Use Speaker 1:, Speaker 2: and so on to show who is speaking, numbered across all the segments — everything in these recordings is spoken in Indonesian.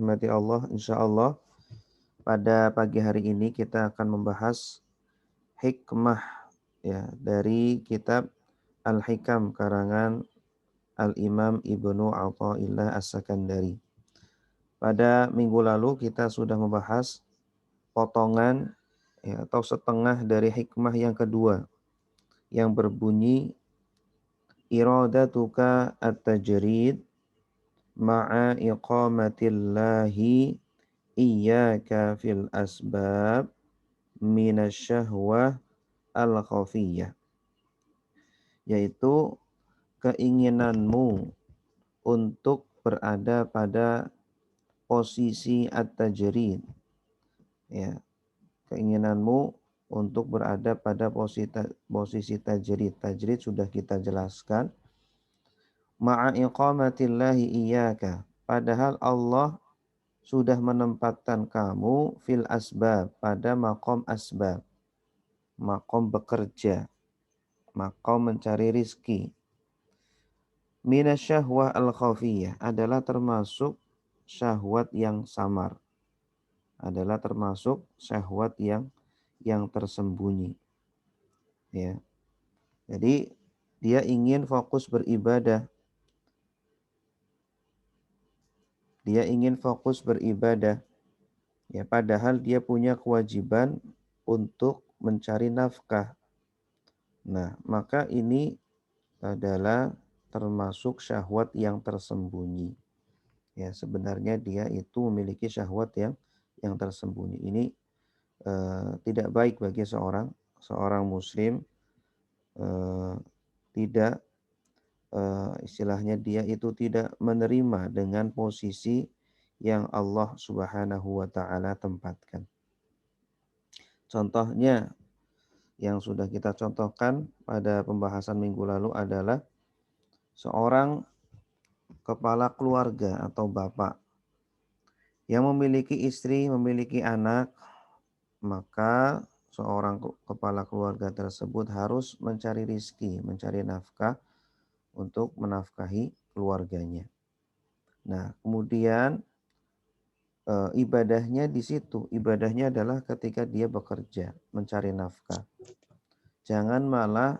Speaker 1: dirahmati Allah, insya Allah pada pagi hari ini kita akan membahas hikmah ya dari kitab Al-Hikam karangan Al-Imam Ibnu Athaillah As-Sakandari. Pada minggu lalu kita sudah membahas potongan ya, atau setengah dari hikmah yang kedua yang berbunyi iradatuka at-tajrid ma'a iqamatillahi iyyaka fil asbab minasyahwah al-khafiyah, yaitu keinginanmu untuk berada pada posisi at-tajrid ya, keinginanmu untuk berada pada posisi tajrid. Tajrid sudah kita jelaskan. Ma'a iqamatillahi iyyaka, padahal Allah sudah menempatkan kamu fil asbab, pada makom asbab, makom bekerja, makom mencari rizki. Minasyahwah al-khafiyah adalah termasuk syahwat yang samar, adalah termasuk syahwat yang tersembunyi. Ya. Jadi dia ingin fokus beribadah. Dia ingin fokus beribadah. Ya, padahal dia punya kewajiban untuk mencari nafkah. Nah, maka ini adalah termasuk syahwat yang tersembunyi. Ya, sebenarnya dia itu memiliki syahwat yang tersembunyi. Ini tidak baik bagi seorang muslim, tidak istilahnya dia itu tidak menerima dengan posisi yang Allah Subhanahu wa taala tempatkan. Contohnya yang sudah kita contohkan pada pembahasan minggu lalu adalah seorang kepala keluarga atau bapak yang memiliki istri, memiliki anak, maka seorang kepala keluarga tersebut harus mencari rizki, mencari nafkah untuk menafkahi keluarganya. Nah, kemudian ibadahnya di situ. Ibadahnya adalah ketika dia bekerja, mencari nafkah. Jangan malah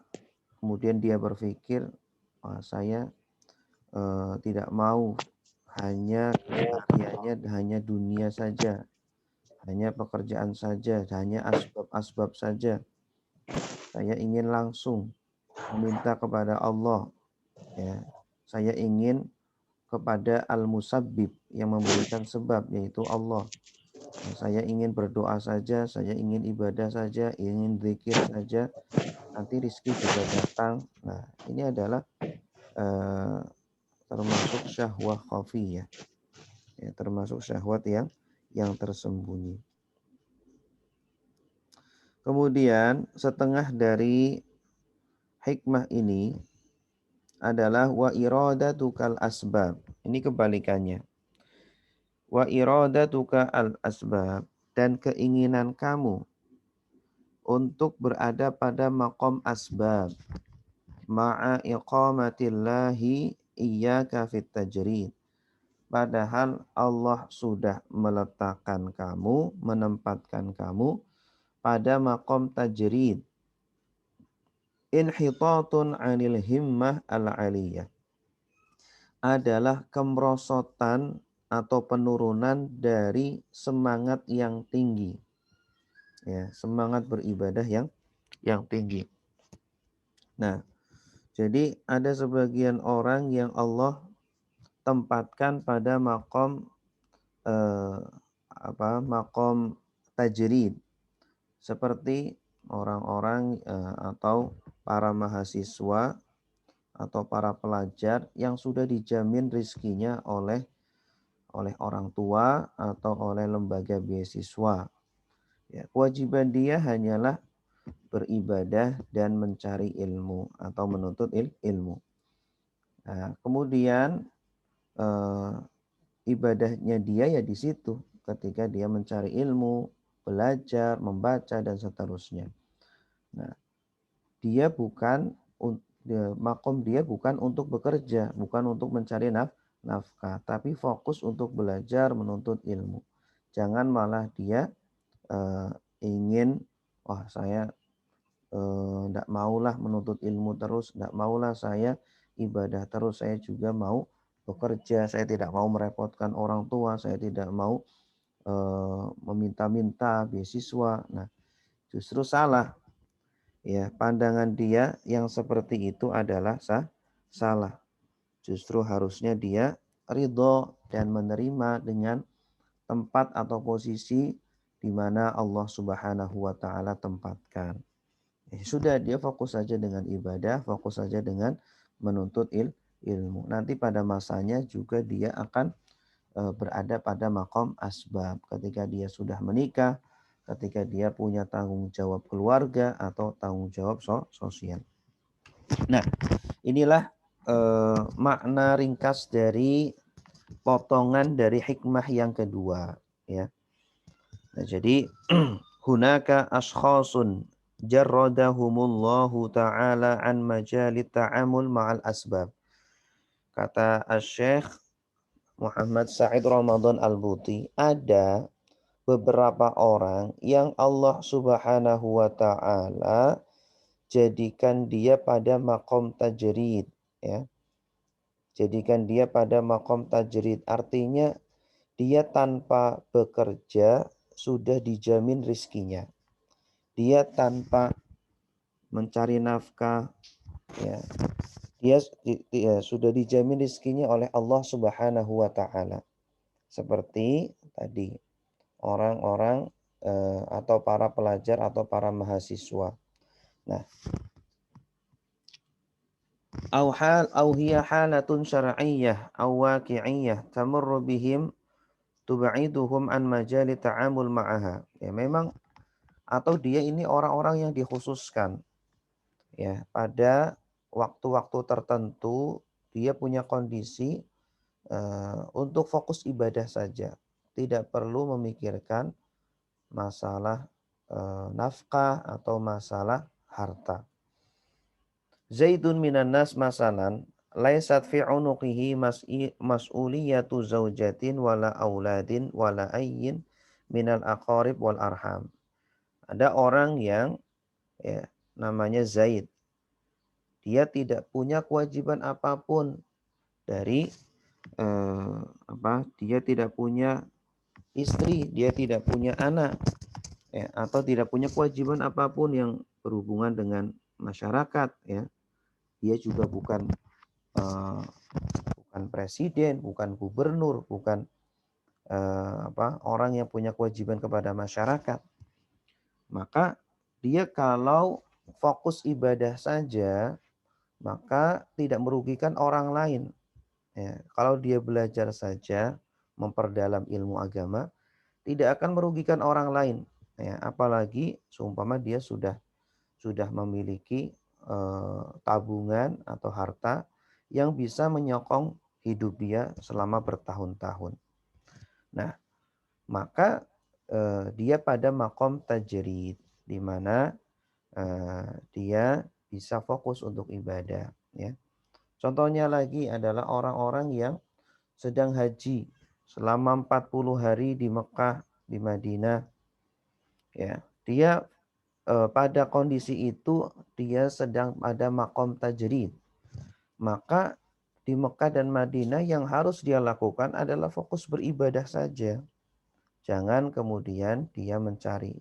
Speaker 1: kemudian dia berpikir, saya tidak mau hanya kesehariannya hanya dunia saja, hanya pekerjaan saja, hanya asbab-asbab saja. Saya ingin langsung meminta kepada Allah. Ya, saya ingin kepada al-musabbib yang memberikan sebab, yaitu Allah. Saya ingin berdoa saja, saya ingin ibadah saja, ingin zikir saja, nanti rizki juga datang. Nah, ini adalah termasuk syahwah khafiyah, ya, termasuk syahwat yang tersembunyi. Kemudian setengah dari hikmah ini adalah wa iradatukal asbab. Ini kebalikannya. Wa iradatuka al asbab, dan keinginan kamu untuk berada pada makom asbab ma'a iqamatillahi iyyaka fit tajrid, padahal Allah sudah meletakkan kamu, menempatkan kamu pada makom tajrid. Inhitatun 'anil himmah al-'aliyah, adalah kemerosotan atau penurunan dari semangat yang tinggi. Ya, semangat beribadah yang tinggi. Nah, jadi ada sebagian orang yang Allah tempatkan pada makom makom tajrid, seperti orang-orang atau para mahasiswa atau para pelajar yang sudah dijamin rizkinya oleh orang tua atau oleh lembaga beasiswa. Ya, kewajiban dia hanyalah beribadah dan mencari ilmu atau menuntut ilmu. Nah, kemudian ibadahnya dia ya di situ, ketika dia mencari ilmu, belajar, membaca dan seterusnya. Nah, dia bukan makom dia bukan untuk bekerja, bukan untuk mencari nafkah, tapi fokus untuk belajar menuntut ilmu. Jangan malah dia eh, ingin, wah saya enggak maulah menuntut ilmu terus, enggak maulah saya ibadah terus, saya juga mau bekerja, saya tidak mau merepotkan orang tua, saya tidak mau meminta-minta beasiswa. Nah, justru salah. Ya, pandangan dia yang seperti itu adalah salah. Justru harusnya dia ridho dan menerima dengan tempat atau posisi di mana Allah Subhanahu wa taala tempatkan. Sudah dia fokus saja dengan ibadah, fokus saja dengan menuntut ilmu. Nanti pada masanya juga dia akan berada pada makom asbab. Ketika dia sudah menikah, ketika dia punya tanggung jawab keluarga atau tanggung jawab sosial. Nah, inilah makna ringkas dari potongan dari hikmah yang kedua, ya. Nah, jadi hunaka ashkhasun jarradahumullahu ta'ala an majalit ta'amul ma'al asbab. Kata Asy-Syaikh Muhammad Said Ramadan Al-Buti, ada beberapa orang yang Allah Subhanahu wa taala jadikan dia pada makom tajrid, ya. Jadikan dia pada makom tajrid, artinya dia tanpa bekerja sudah dijamin rizkinya. Dia tanpa mencari nafkah, ya, dia sudah dijamin rizkinya oleh Allah Subhanahu wa taala. Seperti tadi orang-orang atau para pelajar atau para mahasiswa. Nah, au hiya halatun syar'iyyah aw waqi'iyyah tamurru bihim tub'iduhum an majali ta'amul ma'aha. Ya, memang atau dia ini orang-orang yang dikhususkan, ya, pada waktu-waktu tertentu dia punya kondisi untuk fokus ibadah saja, tidak perlu memikirkan masalah nafkah atau masalah harta. Zaidun minan nas masalan laisat fi unuqihi mas'uliyatu zaujatin wala auladin wala ayyin minal aqarib wal arham. Ada orang yang, ya, namanya Zaid. Dia tidak punya kewajiban apapun dari dia tidak punya istri, dia tidak punya anak, ya, atau tidak punya kewajiban apapun yang berhubungan dengan masyarakat, ya. Dia juga bukan presiden, bukan gubernur, bukan orang yang punya kewajiban kepada masyarakat. Maka dia kalau fokus ibadah saja, maka tidak merugikan orang lain. Ya, kalau dia belajar saja, memperdalam ilmu agama, tidak akan merugikan orang lain. Ya, apalagi seumpama dia sudah memiliki tabungan atau harta yang bisa menyokong hidup dia selama bertahun-tahun. Nah, maka dia pada makom tajrid, di mana dia bisa fokus untuk ibadah, ya. Contohnya lagi adalah orang-orang yang sedang haji selama 40 hari di Mekah, di Madinah, ya. Dia pada kondisi itu dia sedang ada makom tajrid. Maka di Mekah dan Madinah yang harus dia lakukan adalah fokus beribadah saja. Jangan kemudian dia mencari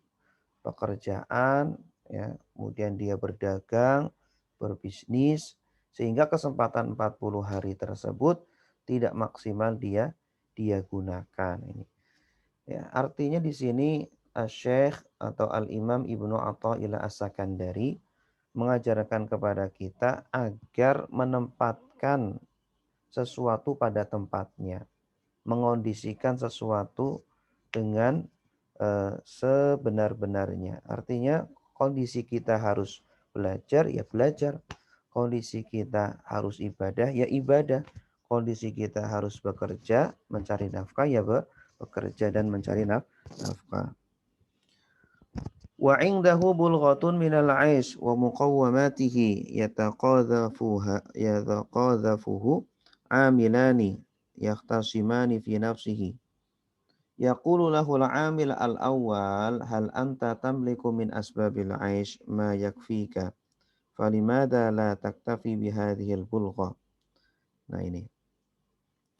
Speaker 1: pekerjaan, ya, kemudian dia berdagang, berbisnis, sehingga kesempatan 40 hari tersebut tidak maksimal dia gunakan. Ini, ya, artinya di sini Syekh atau Al-Imam Ibnu Athaillah As-Sakandari mengajarkan kepada kita agar menempatkan sesuatu pada tempatnya, mengondisikan sesuatu dengan sebenar-benarnya. Artinya kondisi kita harus belajar, ya belajar. Kondisi kita harus ibadah, ya ibadah. Kondisi kita harus bekerja, mencari nafkah, ya bekerja dan mencari nafkah. Wa indahu bulghatun minal 'aish wa muqawwamatihi yataqadhafuhu amilani, يختصمان في نفسه يقول له العامل الأول هل أنت تملك من أسباب العيش ما يكفيك فلماذا لا تكتفي بهذه البلغة. Nah ini,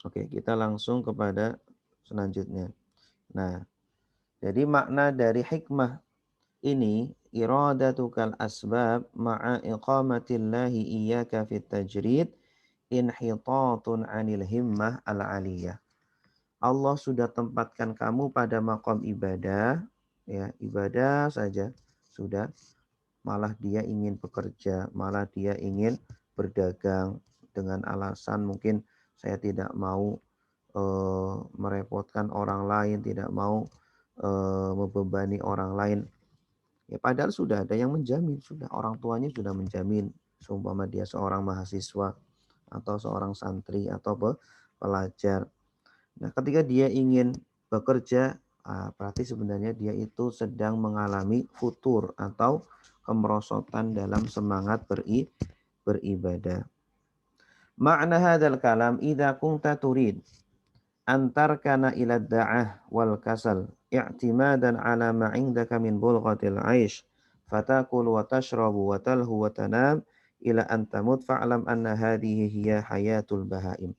Speaker 1: oke kita langsung kepada selanjutnya. Nah, jadi makna dari hikmah ini iradatukal asbab ma'a iqamatillahi iyyaka fit tajrid inhitatun 'anil himmah al-'aliyah. Allah sudah tempatkan kamu pada makom ibadah, ya ibadah saja sudah, malah dia ingin bekerja, malah dia ingin berdagang dengan alasan mungkin saya tidak mau merepotkan orang lain, tidak mau membebani orang lain. Ya padahal sudah ada yang menjamin, sudah orang tuanya sudah menjamin, seumpama dia seorang mahasiswa atau seorang santri atau pelajar. Nah, ketika dia ingin bekerja, berarti sebenarnya dia itu sedang mengalami futur atau kemerosotan dalam semangat beribadah. Makna hadzal kalam idza kunta turid antarkana ila da'ah wal kasal i'timadan ala ma 'indaka min bulghatil 'aish fatakul wa tashrabu wa talhu wa tanam ila an tamut fa'lam anna hadhihi hiya hayatul bahaim.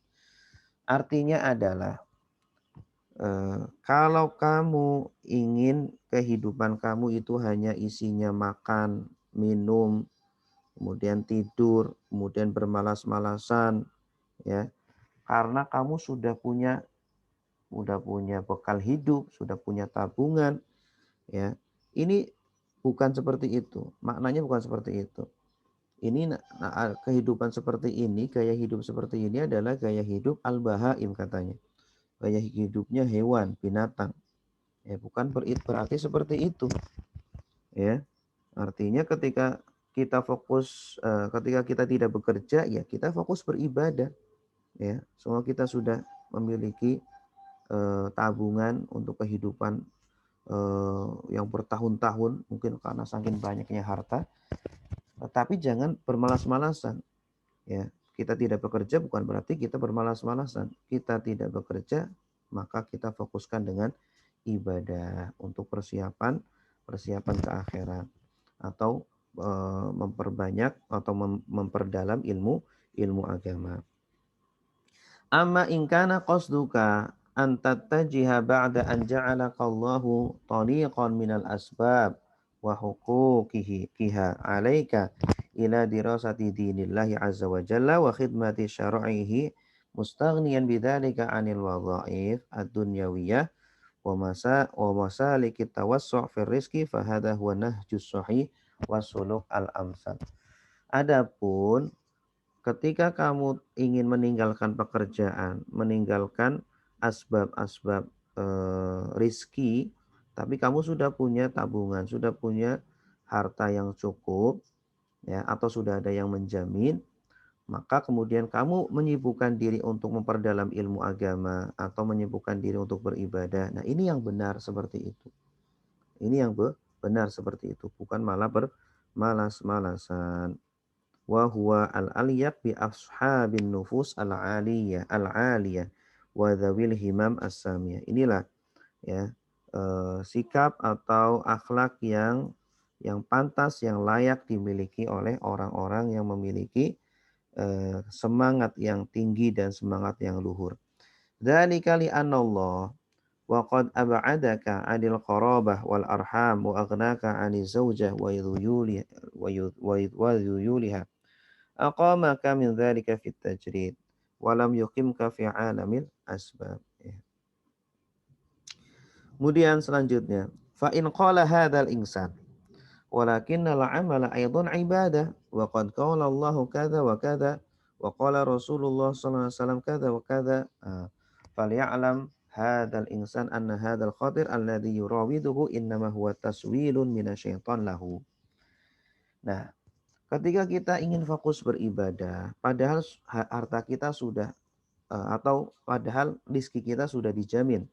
Speaker 1: Artinya adalah kalau kamu ingin kehidupan kamu itu hanya isinya makan, minum, kemudian tidur, kemudian bermalas-malasan, ya, karena kamu sudah punya bekal hidup, sudah punya tabungan, ya. Ini bukan seperti itu. Maknanya bukan seperti itu. Ini kehidupan seperti ini, gaya hidup seperti ini adalah gaya hidup al-bahaim katanya. Gaya hidupnya hewan, binatang. Ya, bukan berarti seperti itu. Ya, artinya ketika kita fokus, ketika kita tidak bekerja, ya kita fokus beribadah. Ya, semua kita sudah memiliki tabungan untuk kehidupan yang bertahun-tahun, mungkin karena saking banyaknya harta. Tetapi jangan bermalas-malasan. Ya, kita tidak bekerja bukan berarti kita bermalas-malasan. Kita tidak bekerja, maka kita fokuskan dengan ibadah untuk persiapan ke akhirat atau memperbanyak atau memperdalam ilmu agama. Amma in kana qasduka an tattajiha ba'da an ja'alaka Allahu tariqan minal asbab wa huquqiha 'alaika ila dirasati dinillahi azza wa jalla wa khidmati syar'ihi mustaghniyan bidzalika 'anil wadha'if ad-dunyawiyah wa masaliki tawassu' fir rizqi fa hadha huwa nahjus sahih wasuluk al-amsal. Adapun ketika kamu ingin meninggalkan pekerjaan, meninggalkan asbab-asbab rizki, tapi kamu sudah punya tabungan, sudah punya harta yang cukup, ya, atau sudah ada yang menjamin, maka kemudian kamu menyibukkan diri untuk memperdalam ilmu agama atau menyibukkan diri untuk beribadah. Nah, ini yang benar seperti itu. Ini yang benar seperti itu, bukan malah bermalas-malasan. Wa huwa al-aliyaq bi ashabin nufus al-aliyah wa dzawil himam as-samiyah. Inilah ya sikap atau akhlak yang pantas, yang layak dimiliki oleh orang-orang yang memiliki semangat yang tinggi dan semangat yang luhur. Dzalika li annallah wa qad ab'adaka 'anil qarabah wal arham wa aghnaka 'aniz zaujah wa yudhuyuliha aqamaka min dzalika fit tajrid wa lam yuqimka fi 'alamil asbab. Kemudian selanjutnya, fa in qala hadzal insan walakinnal amala aidan ibadah wa qad qala Allahu kadza wa kadza wa qala Rasulullah sallallahu alaihi wasallam kadza wa kadza falya'lam hadzal insan anna hadzal khatir alladhi yurawiduhu innama huwa taswilun minasyaiton lahu. Nah, ketika kita ingin fokus beribadah padahal harta kita sudah atau padahal rezeki kita sudah dijamin.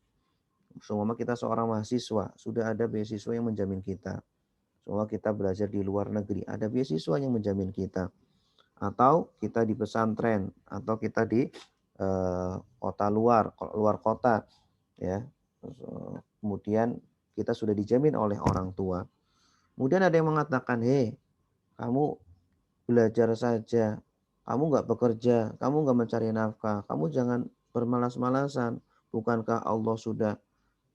Speaker 1: Seumpama kita seorang mahasiswa, sudah ada beasiswa yang menjamin kita. Seumpama kita belajar di luar negeri, ada beasiswa yang menjamin kita. Atau kita di pesantren, atau kita di kota luar kota, ya. Kemudian kita sudah dijamin oleh orang tua. Kemudian ada yang mengatakan, hei, kamu belajar saja, kamu nggak bekerja, kamu nggak mencari nafkah, kamu jangan bermalas-malasan. Bukankah Allah sudah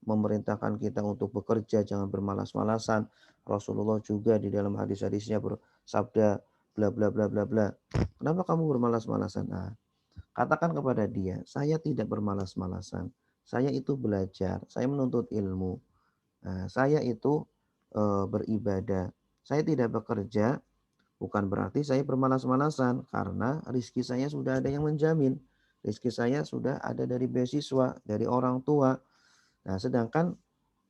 Speaker 1: memerintahkan kita untuk bekerja, jangan bermalas-malasan. Rasulullah juga di dalam hadis-hadisnya bersabda bla bla bla bla bla. Kenapa kamu bermalas-malasan? Nah, katakan kepada dia, saya tidak bermalas-malasan. Saya itu belajar, saya menuntut ilmu. Nah, saya itu beribadah. Saya tidak bekerja, bukan berarti saya bermalas-malasan karena rizki saya sudah ada yang menjamin. Rizki saya sudah ada dari beasiswa, dari orang tua. Nah, sedangkan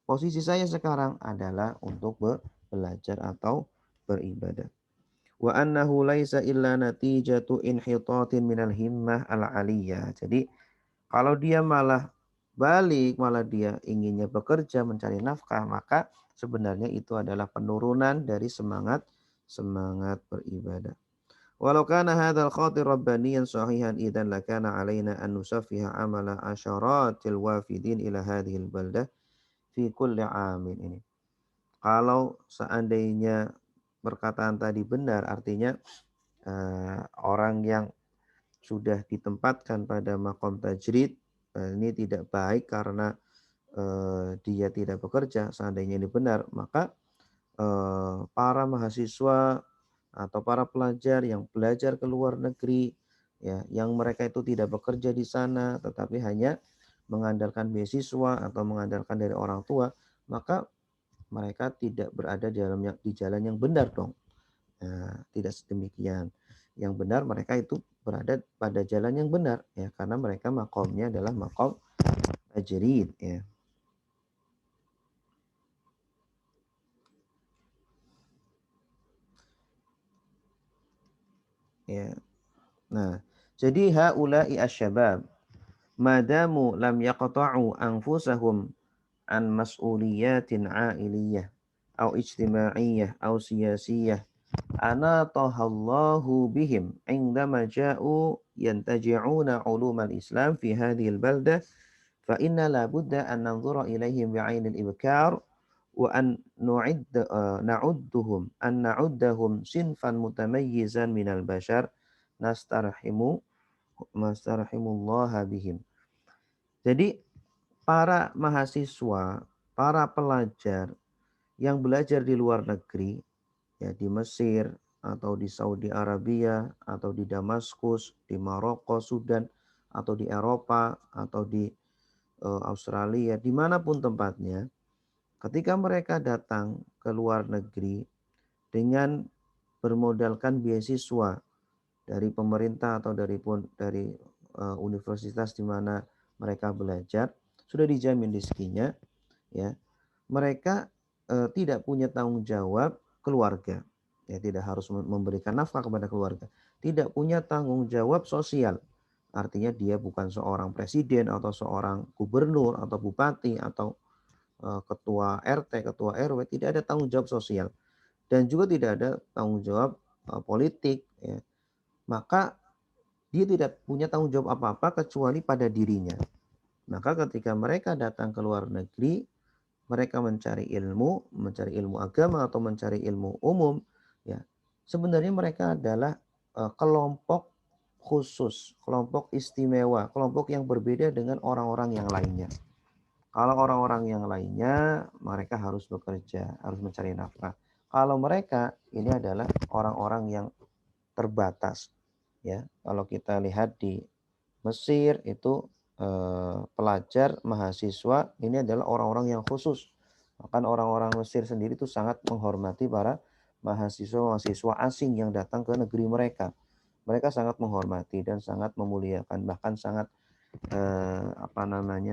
Speaker 1: posisi saya sekarang adalah untuk belajar atau beribadah. Wa annahu laisa illa natijatu inhitatin minal himmah al-aliyah. Jadi kalau dia malah balik, malah dia inginnya bekerja mencari nafkah, maka sebenarnya itu adalah penurunan dari semangat beribadah. Walau kana hadzal khatir rabbaniyan sahihan idzan lakana alaina an nusaffiha amala asyaratil wafidin ila hadhil baldah fi kulli amin ini. Kalau seandainya perkataan tadi benar, artinya orang yang sudah ditempatkan pada makom tajrid ini tidak baik karena dia tidak bekerja. Seandainya ini benar, maka para mahasiswa atau para pelajar yang belajar ke luar negeri, ya, yang mereka itu tidak bekerja di sana, tetapi hanya mengandalkan beasiswa atau mengandalkan dari orang tua, maka mereka tidak berada di jalan yang benar dong. Nah, tidak sedemikian. Yang benar mereka itu berada pada jalan yang benar, ya, karena mereka makomnya adalah makom tajrid, ya. Ya. Nah, jadi haula'i asyabab madamu lam yaqta'u anfusahum an mas'uliyatin 'ailiyah au ijtima'iyyah au siyasiyah anatahallahu bihim indama ja'u yantaji'una ulumal islam fi hadhil baldah fa inna la budda an nanzura ilaihim bi'ainil ibkar wa an na'uddahum sinfan mutamayyizan minal bashar nastarhimu nastarhimullaha bihim. Jadi para mahasiswa, para pelajar yang belajar di luar negeri, ya, di Mesir atau di Saudi Arabia atau di Damaskus, di Maroko, Sudan, atau di Eropa atau di Australia, dimanapun tempatnya, ketika mereka datang ke luar negeri dengan bermodalkan beasiswa dari pemerintah atau dari universitas di mana mereka belajar, sudah dijamin rezekinya, ya. Mereka tidak punya tanggung jawab keluarga, ya, tidak harus memberikan nafkah kepada keluarga, tidak punya tanggung jawab sosial, artinya dia bukan seorang presiden atau seorang gubernur atau bupati atau ketua RT, ketua RW, tidak ada tanggung jawab sosial dan juga tidak ada tanggung jawab politik, ya. Maka dia tidak punya tanggung jawab apa-apa kecuali pada dirinya. Maka ketika mereka datang ke luar negeri, mereka mencari ilmu agama atau mencari ilmu umum, ya. Sebenarnya mereka adalah kelompok khusus, kelompok istimewa, kelompok yang berbeda dengan orang-orang yang lainnya. Kalau orang-orang yang lainnya, mereka harus bekerja, harus mencari nafkah. Kalau mereka ini adalah orang-orang yang terbatas, ya. Kalau kita lihat di Mesir itu pelajar mahasiswa ini adalah orang-orang yang khusus. Bahkan orang-orang Mesir sendiri itu sangat menghormati para mahasiswa-mahasiswa asing yang datang ke negeri mereka. Mereka sangat menghormati dan sangat memuliakan, bahkan sangat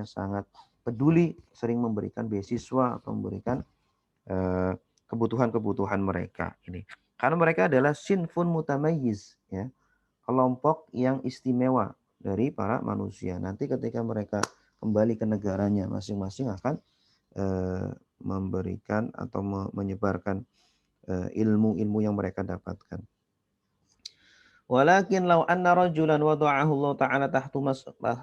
Speaker 1: sangat peduli, sering memberikan beasiswa atau memberikan kebutuhan-kebutuhan mereka ini. Karena mereka adalah sinfun mutamayyiz, ya, kelompok yang istimewa dari para manusia. Nanti ketika mereka kembali ke negaranya masing-masing akan memberikan atau menyebarkan ilmu-ilmu yang mereka dapatkan. Walakin law anna rajulan wada'ahu Allah Ta'ala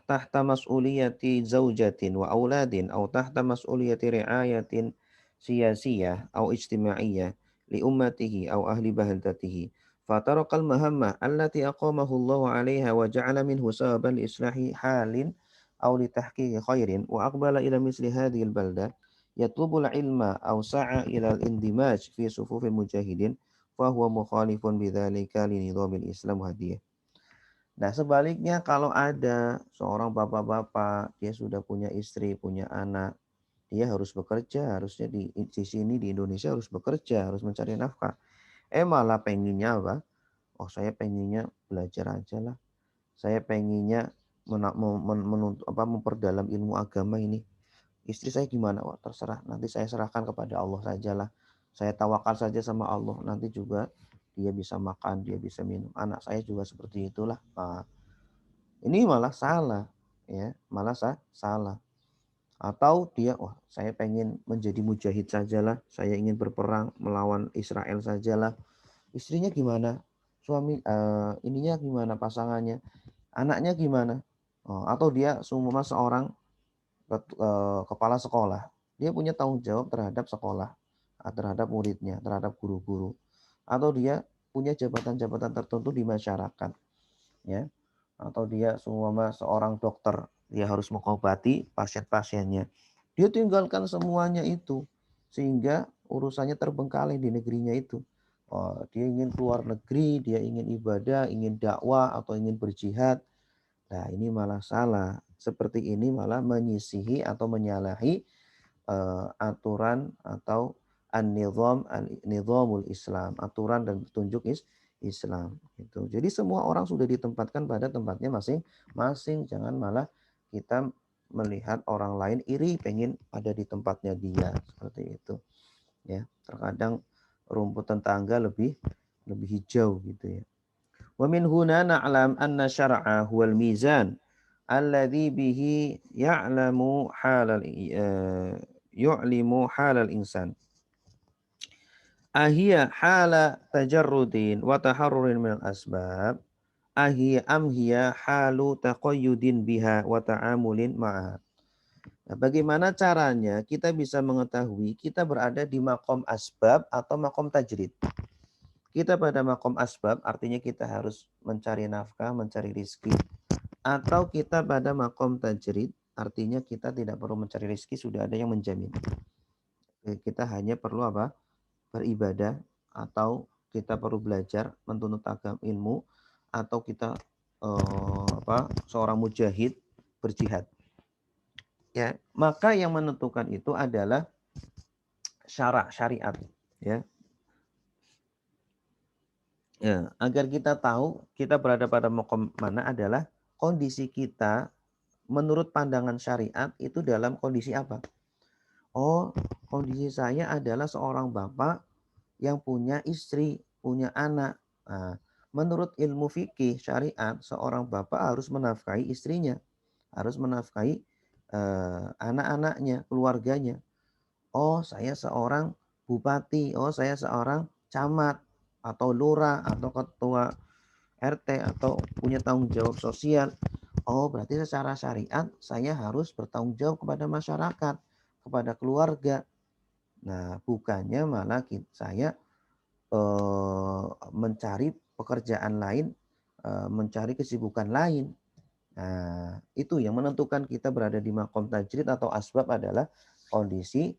Speaker 1: tahta mas'uliyati zawjatin wa auladin aw tahta mas'uliyati ri'ayatin siyasiyah aw ijtimaiyah li ummatihi aw ahli bahdatihi fataraqal mahammah allati aqamahu Allah 'alaiha wa ja'ala minhu sababan li islahi halin aw li tahqiqi khairin wa aqbala ila misli hadhihi al-balda yatlubul ilma aw sa'a ila al-indimaj fi sufufil mujahidin fahuwa mukhalifun bidzalika li nizamil Islam hadiyah. Nah, sebaliknya kalau ada seorang bapak-bapak, dia sudah punya istri, punya anak, dia harus bekerja, harusnya di sini di Indonesia harus bekerja, harus mencari nafkah. Malah pengennya apa? Oh, saya pengennya belajar aja lah. Saya pengennya memperdalam ilmu agama ini. Istri saya gimana? Wah, terserah. Nanti saya serahkan kepada Allah sajalah. Saya tawakal saja sama Allah. Nanti juga dia bisa makan, dia bisa minum. Anak saya juga seperti itulah. Nah, ini malah salah, ya, malah salah. Atau dia, wah, saya pengen menjadi mujahid sajalah. Saya ingin berperang melawan Israel sajalah. Istrinya gimana? Suami, ininya gimana pasangannya? Anaknya gimana? Oh, atau dia seorang kepala sekolah, dia punya tanggung jawab terhadap sekolah, terhadap muridnya, terhadap guru-guru, atau dia punya jabatan-jabatan tertentu di masyarakat, ya, atau dia seorang dokter, dia harus mengobati pasien-pasiennya. Dia tinggalkan semuanya itu, sehingga urusannya terbengkalai di negerinya itu. Oh, dia ingin keluar negeri, dia ingin ibadah, ingin dakwah, atau ingin berjihad. Nah, ini malah salah. Seperti ini malah menyisihi atau menyalahi aturan atau an-nizamul Islam, aturan dan petunjuk Islam gitu. Jadi semua orang sudah ditempatkan pada tempatnya masing-masing. Jangan malah kita melihat orang lain iri pengen ada di tempatnya dia, seperti itu. Ya, terkadang rumput tetangga lebih hijau gitu ya. Wa min huna na'lam anna syar'a huwal mizan alladhi bihi yu'limu halal insan. Ahiyya hala tajarrudin wa taharrurin minal asbab. Ahiyya amhiya halu taqayyudin biha wa ta'amulin ma'ah. Nah, bagaimana caranya kita bisa mengetahui kita berada di makom asbab atau makom tajrid? Kita pada makom asbab artinya kita harus mencari nafkah, mencari rizki. Atau kita pada makom tajrid artinya kita tidak perlu mencari rizki, sudah ada yang menjamin. Kita hanya perlu apa? Beribadah, atau kita perlu belajar menuntut agama ilmu, atau kita seorang mujahid berjihad. Ya, maka yang menentukan itu adalah syariat, ya. Ya, agar kita tahu kita berada pada makom mana adalah kondisi kita menurut pandangan syariat itu dalam kondisi apa? Oh, kondisi saya adalah seorang bapak yang punya istri, punya anak. Nah, menurut ilmu fikih syariat, seorang bapak harus menafkahi istrinya, harus menafkahi anak-anaknya, keluarganya. Oh, saya seorang bupati, oh saya seorang camat atau lurah atau ketua RT atau punya tanggung jawab sosial. Oh, berarti secara syariat saya harus bertanggung jawab kepada masyarakat, kepada keluarga. Nah, bukannya malah saya mencari pekerjaan lain, mencari kesibukan lain. Nah, itu yang menentukan kita berada di makom tajrid atau asbab adalah kondisi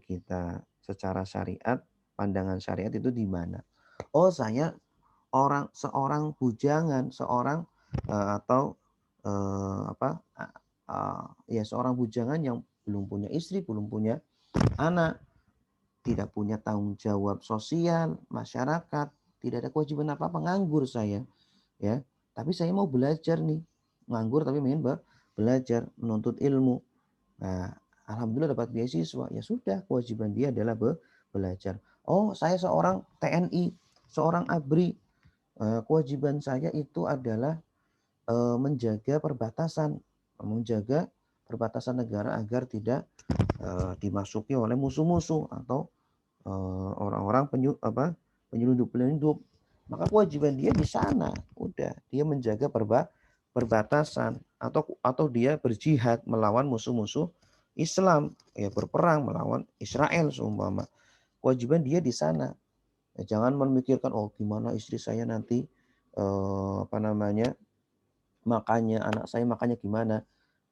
Speaker 1: kita secara syariat, pandangan syariat itu di mana. Oh, saya seorang bujangan, seorang atau ya seorang bujangan yang belum punya istri, belum punya anak, tidak punya tanggung jawab sosial, masyarakat, tidak ada kewajiban apa-apa, nganggur saya, ya. Tapi saya mau belajar nih, nganggur tapi ingin belajar, menuntut ilmu. Nah, alhamdulillah dapat beasiswa, ya sudah, kewajiban dia adalah belajar. Oh, saya seorang TNI, seorang ABRI, kewajiban saya itu adalah menjaga perbatasan, menjaga perbatasan negara agar tidak dimasuki oleh musuh-musuh atau orang-orang penyelundup-penyelundup. maka kewajiban dia di sana. Udah, dia menjaga perbatasan atau dia berjihad melawan musuh-musuh Islam, ya berperang melawan Israel seumpama. Kewajiban dia di sana. Ya, jangan memikirkan oh gimana istri saya nanti apa namanya makannya, anak saya makannya gimana.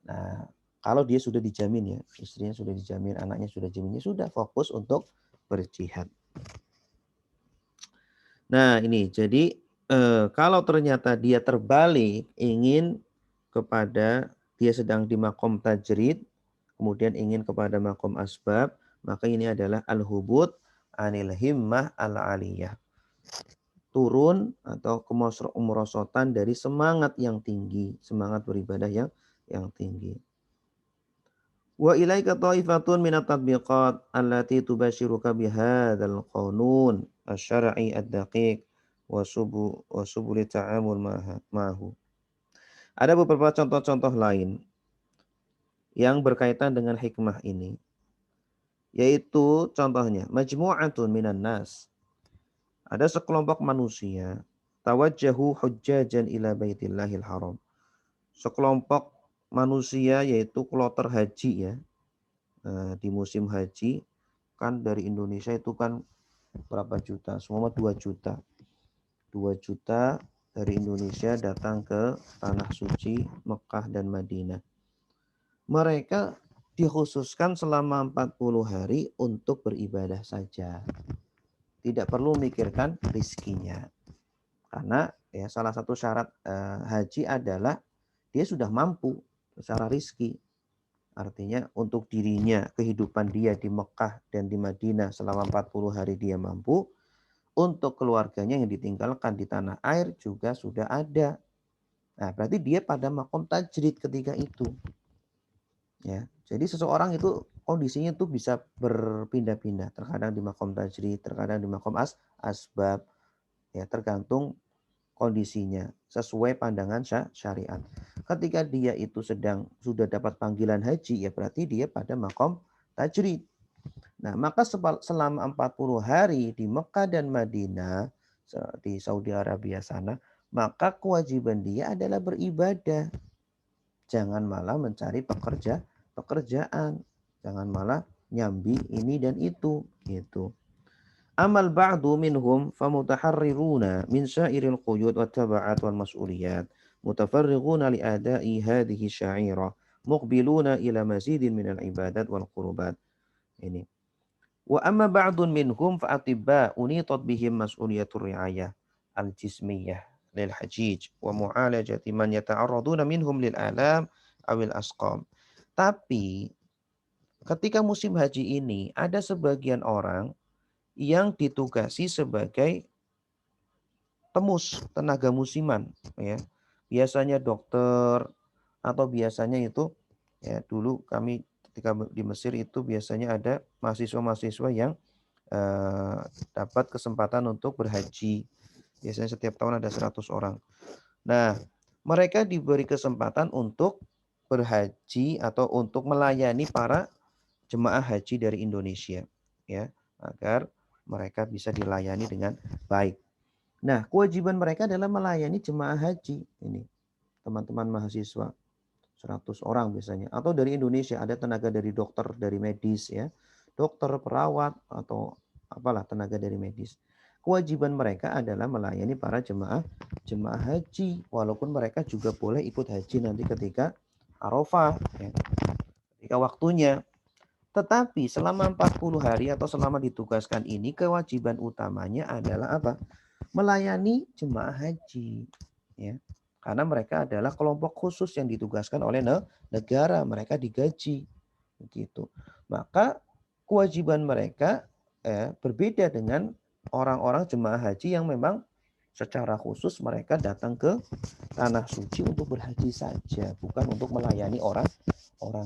Speaker 1: Nah, kalau dia sudah dijamin ya, istrinya sudah dijamin, anaknya sudah dijamin, ya sudah fokus untuk berjihad. Nah, ini jadi kalau ternyata dia terbalik ingin kepada dia sedang di makom tajrid, kemudian ingin kepada makom asbab, maka ini adalah al-hubut anil himmah al-aliyah. Turun atau kemerosotan dari semangat yang tinggi, semangat beribadah yang tinggi. Wa ilaika ta'ifatun minat tatbiqat allati tubashiruka bihadzal qanun asy-syar'i ad-daqiq wa subul ta'amul ma'ahu. Ada beberapa contoh-contoh lain yang berkaitan dengan hikmah ini, yaitu contohnya majmu'atun minan nas. Ada sekelompok manusia tawajjahu hujjajan ila baitillahil haram. Sekelompok manusia yaitu kloter haji ya. Di musim haji kan dari Indonesia itu kan berapa juta? Semua 2 juta. 2 juta dari Indonesia datang ke tanah suci Mekah dan Madinah. Mereka dikhususkan selama 40 hari untuk beribadah saja. Tidak perlu memikirkan rizkinya. Karena ya salah satu syarat haji adalah dia sudah mampu secara rizki. Artinya untuk dirinya, kehidupan dia di Mekah dan di Madinah selama 40 hari dia mampu. Untuk keluarganya yang ditinggalkan di tanah air juga sudah ada. Nah, berarti dia pada makom tajrid ketika itu. Ya, jadi seseorang itu kondisinya itu bisa berpindah-pindah. Terkadang di makom tajrid, terkadang di makom asbab. Ya, tergantung kondisinya sesuai pandangan syariat. Ketika dia itu sudah dapat panggilan haji, ya berarti dia pada makom tajrid. Nah, maka selama 40 hari di Mekah dan Madinah, di Saudi Arabia sana, maka kewajiban dia adalah beribadah. Jangan malah mencari pekerjaan. Jangan malah nyambi ini dan itu, gitu. Amal ba'du minhum famutaharriruna min syairil quyud wa taba'at wal mas'uliyat mutafarrighuna li ada'i hadhihi sya'irah muqbiluna ila mazidin minal ibadat wal qurubat. Ini. Wa amma ba'dun minhum fa atibba unitat bihim mas'uliyatur ri'ayah al-jismiyah lil hajij wa mu'alajati man yata'arraduna minhum lil alam awil asqam. Tapi ketika musim haji ini ada sebagian orang yang ditugasi sebagai tenaga musiman ya. Biasanya dokter atau biasanya itu ya dulu kami ketika di Mesir itu biasanya ada mahasiswa-mahasiswa yang dapat kesempatan untuk berhaji. Biasanya setiap tahun ada 100 orang. Nah, mereka diberi kesempatan untuk berhaji atau untuk melayani para jemaah haji dari Indonesia ya, agar mereka bisa dilayani dengan baik. Nah, kewajiban mereka adalah melayani jemaah haji ini, teman-teman mahasiswa 100 orang biasanya atau dari Indonesia ada tenaga dari dokter dari medis ya, dokter, perawat atau apalah tenaga dari medis. Kewajiban mereka adalah melayani para jemaah haji walaupun mereka juga boleh ikut haji nanti ketika Arafah ya, ketika waktunya. Tetapi selama 40 hari atau selama ditugaskan ini kewajiban utamanya adalah apa? Melayani jemaah haji ya. Karena mereka adalah kelompok khusus yang ditugaskan oleh negara, mereka digaji begitu. Maka kewajiban mereka berbeda dengan orang-orang jemaah haji yang memang secara khusus mereka datang ke tanah suci untuk berhaji saja, bukan untuk melayani orang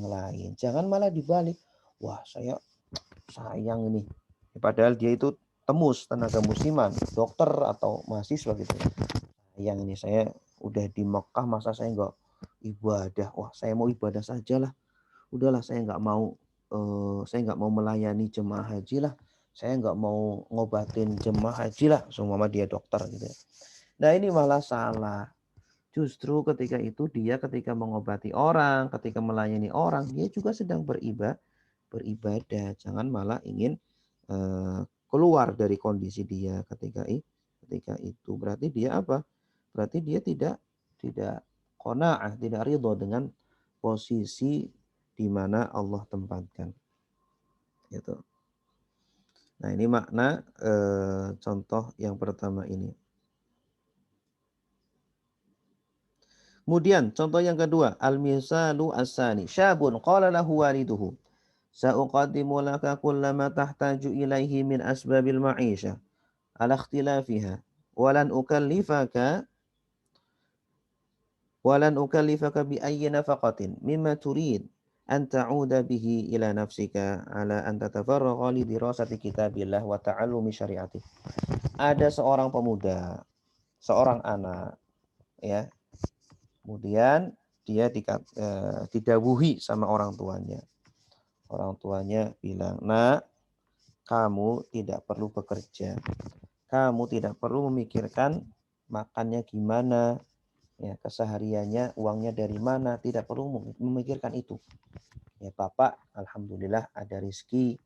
Speaker 1: lain. Jangan malah dibalik. Wah, saya sayang ini. Padahal dia itu tenaga musiman, dokter atau mahasiswa gitu. Sayang ini saya udah di Mekah masa saya nggak ibadah. Wah, saya mau ibadah saja lah. Udahlah saya nggak mau melayani jemaah haji lah. saya nggak mau ngobatin jemaah haji lah, semua dia dokter gitu ya. Nah ini malah salah. Justru ketika itu dia ketika mengobati orang, ketika melayani orang, dia juga sedang beribadah. Jangan malah ingin keluar dari kondisi dia ketika itu. Berarti dia apa? Berarti dia tidak qanaah, tidak ridho dengan posisi di mana Allah tempatkan. Gitu. Nah, ini makna contoh yang pertama ini. Kemudian contoh yang kedua, al-misalu as-sani. Syabun qala lahu waliduhu, sa'uqaddimu laka kullama tahtaju ilaihi min asbabil ma'isha ala ikhtilafiha walan ukallifaka bi ayyi nafaqatin mimma turid an ta'uda bihi ila nafsika ala an tatafarragha li dirasati kitabillah wa ta'allumi syari'atih. Ada seorang pemuda, seorang anak, ya. Kemudian dia didhawuhi sama orang tuanya. Orang tuanya bilang, "Nak, kamu tidak perlu bekerja. Kamu tidak perlu memikirkan makannya gimana, ya, kesehariannya, uangnya dari mana, tidak perlu memikirkan itu. Ya, Bapak, alhamdulillah ada rezeki,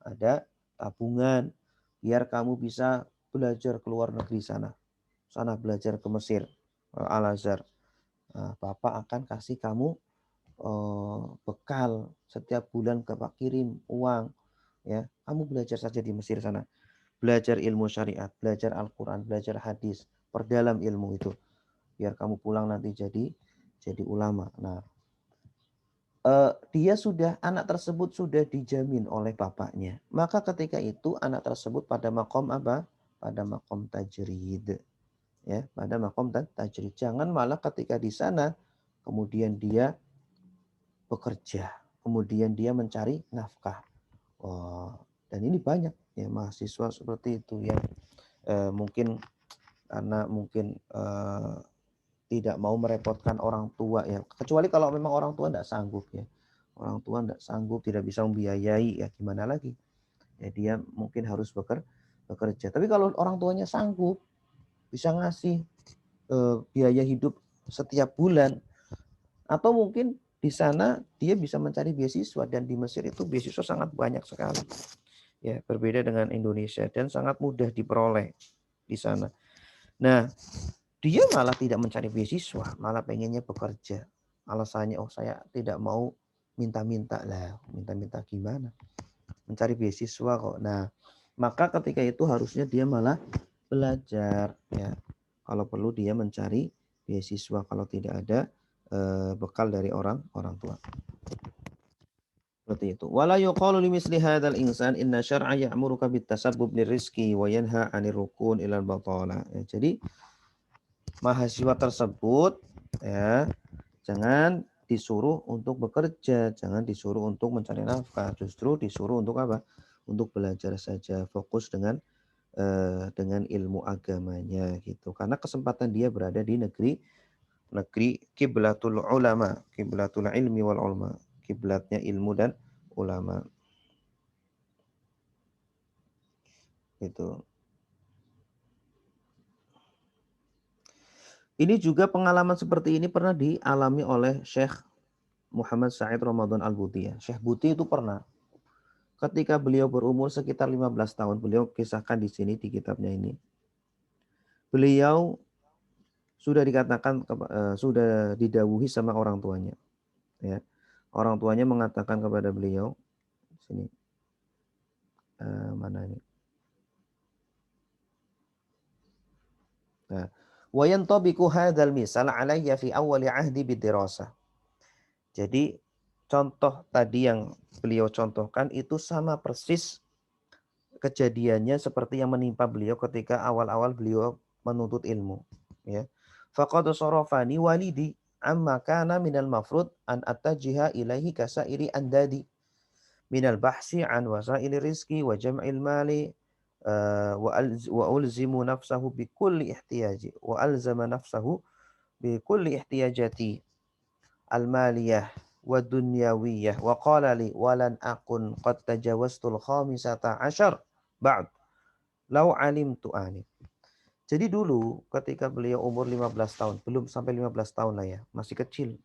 Speaker 1: ada tabungan, biar kamu bisa belajar ke luar negeri sana. Sana belajar ke Mesir, Al-Azhar. Nah, Bapak akan kasih kamu bekal setiap bulan, Bapak kirim uang, ya. Kamu belajar saja di Mesir sana. Belajar ilmu syariat, belajar Al-Quran, belajar hadis, perdalam ilmu itu. Biar kamu pulang nanti jadi ulama." Nah, anak tersebut sudah dijamin oleh bapaknya. Maka ketika itu anak tersebut pada makom apa? Pada makom tajrid. Ya, pada makom tajrid. Jangan malah ketika di sana kemudian dia bekerja, kemudian dia mencari nafkah. Dan ini banyak ya mahasiswa seperti itu yang mungkin karena mungkin tidak mau merepotkan orang tua ya. Kecuali kalau memang orang tua tidak sanggup ya. Orang tua tidak sanggup, tidak bisa membiayai, ya gimana lagi. Ya dia mungkin harus bekerja. Tapi kalau orang tuanya sanggup, bisa ngasih biaya hidup setiap bulan, atau mungkin di sana dia bisa mencari beasiswa, dan di Mesir itu beasiswa sangat banyak sekali. Ya, berbeda dengan Indonesia dan sangat mudah diperoleh di sana. Nah, dia malah tidak mencari beasiswa, malah pengennya bekerja. Alasannya, saya tidak mau minta-minta lah. Minta-minta gimana? Mencari beasiswa kok. Nah, maka ketika itu harusnya dia malah belajar ya. Kalau perlu dia mencari beasiswa kalau tidak ada bekal dari orang tua. Seperti itu. Wala yuqalu limisli hadzal insan inna syar'a ya'muruka bitasabbub lirizqi wa yanha 'anir rukun ilal batala. Ya, jadi mahasiswa tersebut ya jangan disuruh untuk bekerja, jangan disuruh untuk mencari nafkah, justru disuruh untuk apa? Untuk belajar saja, fokus dengan ilmu agamanya gitu. Karena kesempatan dia berada di negeri kiblatul ulama, kiblatul ilmi wal ulama, kiblatnya ilmu dan ulama. Itu. Ini juga pengalaman seperti ini pernah dialami oleh Syekh Muhammad Said Ramadan Al-Buti ya. Syekh Buti itu pernah ketika beliau berumur sekitar 15 tahun, beliau kisahkan di sini di kitabnya ini. Beliau sudah dikatakan sudah didhawuhi sama orang tuanya. Ya. Orang tuanya mengatakan kepada beliau sini. Mana ini? Nah, wa yantabiqu hadzal misal alayya fi awwali ahdi bidirasah. Jadi contoh tadi yang beliau contohkan itu sama persis kejadiannya seperti yang menimpa beliau ketika awal-awal beliau menuntut ilmu, ya. Faqad sarafani walidi amma kana minal mafrud an attajiha ilaihi kasairi andadi minal bahsi an wasaili rizqi wa jam'il mali wa ulzimu nafsahu bi kulli ihtiyaji wa alzama nafsahu bi kulli ihtiyajati al-maliyah wa dunyawiyah wa qala li walan akun qad tajawaztul khamisata ashar Ba'd, lau alimtu anif. Jadi dulu ketika beliau umur 15 tahun, belum sampai 15 tahun lah ya, masih kecil.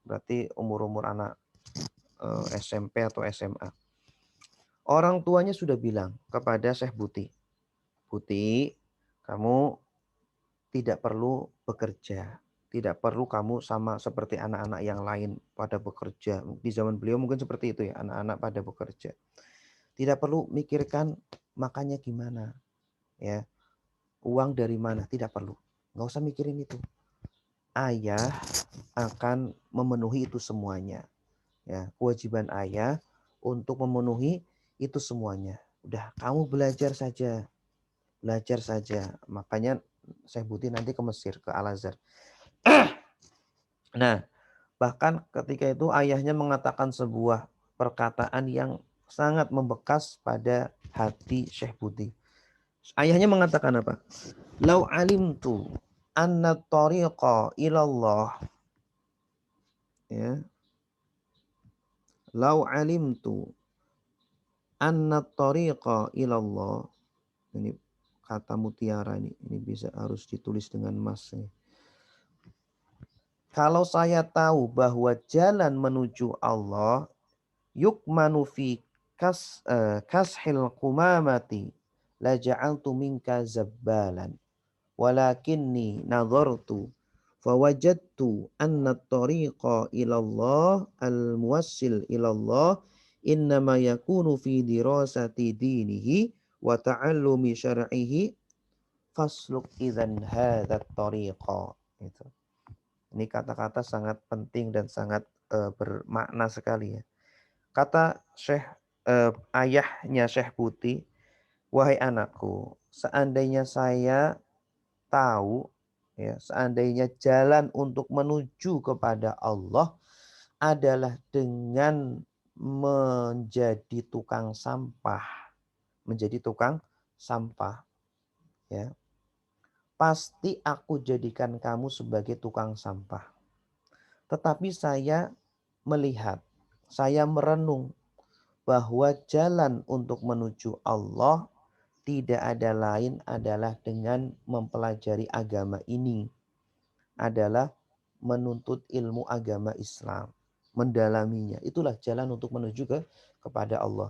Speaker 1: Berarti umur-umur anak SMP atau SMA. Orang tuanya sudah bilang kepada Syekh Buti, Buti, kamu tidak perlu bekerja. Tidak perlu kamu sama seperti anak-anak yang lain pada bekerja. Di zaman beliau mungkin seperti itu ya, anak-anak pada bekerja. Tidak perlu mikirkan makannya gimana, ya, uang dari mana, tidak perlu. Nggak usah mikirin itu. Ayah akan memenuhi itu semuanya. Ya, kewajiban ayah untuk memenuhi itu semuanya. Udah, kamu belajar saja. Belajar saja. Makanya Syekh Buti nanti ke Mesir, ke Al-Azhar. Nah, bahkan ketika itu ayahnya mengatakan sebuah perkataan yang sangat membekas pada hati Syekh Buti. Ayahnya mengatakan apa? Lau alimtu anna tariqa ilallah, ya. Lau alimtu anna tariqa ilallah. Ini kata mutiara ini bisa harus ditulis dengan emas ya. Kalau saya tahu bahwa jalan menuju Allah yukmanu fi kashil qumamati la ja'altu minka zabbalan walakinni nadhartu fawajadtu anna at-tariqa ila Allah al-muwassil ila Allah innama yakunu fi dirasati dinihi wa ta'allumi syar'ihi fasluk idzan hadza at-tariqa. Itu. Ini kata-kata sangat penting dan sangat bermakna sekali ya. Kata Syekh ayahnya Syekh Buti, wahai anakku, seandainya saya tahu ya, seandainya jalan untuk menuju kepada Allah adalah dengan menjadi tukang sampah, menjadi tukang sampah ya. Pasti aku jadikan kamu sebagai tukang sampah. Tetapi saya melihat, saya merenung bahwa jalan untuk menuju Allah tidak ada lain adalah dengan mempelajari agama ini. Adalah menuntut ilmu agama Islam. Mendalaminya. Itulah jalan untuk menuju kepada Allah.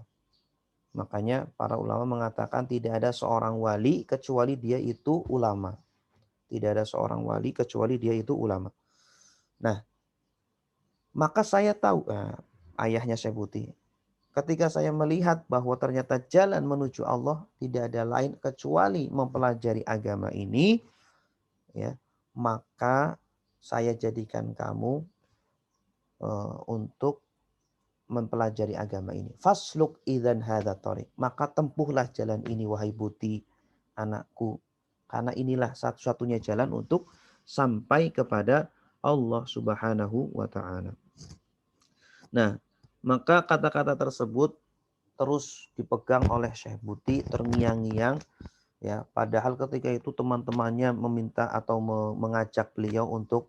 Speaker 1: Makanya para ulama mengatakan tidak ada seorang wali kecuali dia itu ulama. Tidak ada seorang wali kecuali dia itu ulama. Nah, maka saya tahu, ayahnya Syekh Buti, ketika saya melihat bahwa ternyata jalan menuju Allah tidak ada lain kecuali mempelajari agama ini, ya, maka saya jadikan kamu untuk mempelajari agama ini. Fasluk idzan hadza thariq. Maka tempuhlah jalan ini wahai Buti, anakku. Karena inilah satu-satunya jalan untuk sampai kepada Allah Subhanahu wa taala. Nah, maka kata-kata tersebut terus dipegang oleh Syekh Buti terngiang-ngiang ya, padahal ketika itu teman-temannya meminta atau mengajak beliau untuk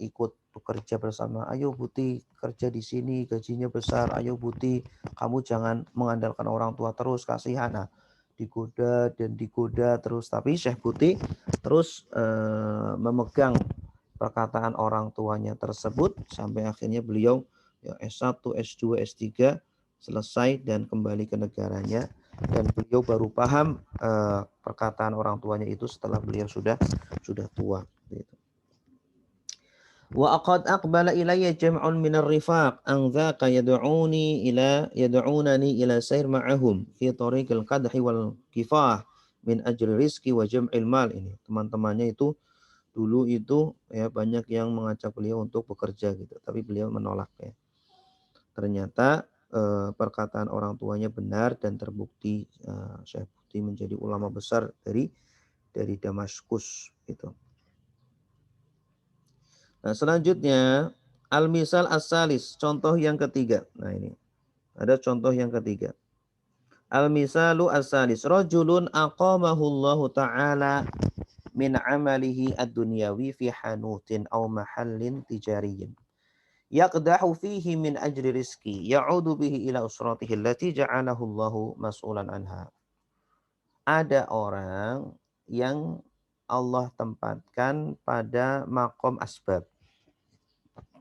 Speaker 1: ikut bekerja bersama. Ayo Buti kerja di sini, gajinya besar. Ayo Buti, kamu jangan mengandalkan orang tua terus, kasihan. Nah, digoda dan digoda terus. Tapi Syekh Buti terus memegang perkataan orang tuanya tersebut sampai akhirnya beliau ya, S1, S2, S3 selesai dan kembali ke negaranya. Dan beliau baru paham perkataan orang tuanya itu setelah beliau sudah tua. Gitu. Wa aqad aqbala ilayya jam'un min ar-rifaq an dzaka yad'unani ila sayr ma'ahum fi tariqil qadhi wal kifah min ajri rizqi wa jam'il mal. Ini teman-temannya itu dulu itu ya banyak yang mengajak beliau untuk bekerja gitu, tapi beliau menolak ya. Ternyata perkataan orang tuanya benar dan terbukti Syekh Buti menjadi ulama besar dari Damaskus gitu. Nah, selanjutnya al-misal as-salis, contoh yang ketiga. Nah, ini ada contoh yang ketiga. Al-misalu as-salis, rajulun aqamahu Allah taala min amalihi ad-dunyawi fi hanutin aw mahallin tijariyin. Yaqdahu fihi min ajri rizki ya'udu bihi ila usratihi allati ja'alahu Allahu mas'ulan anha. ada orang yang Allah tempatkan pada makom asbab.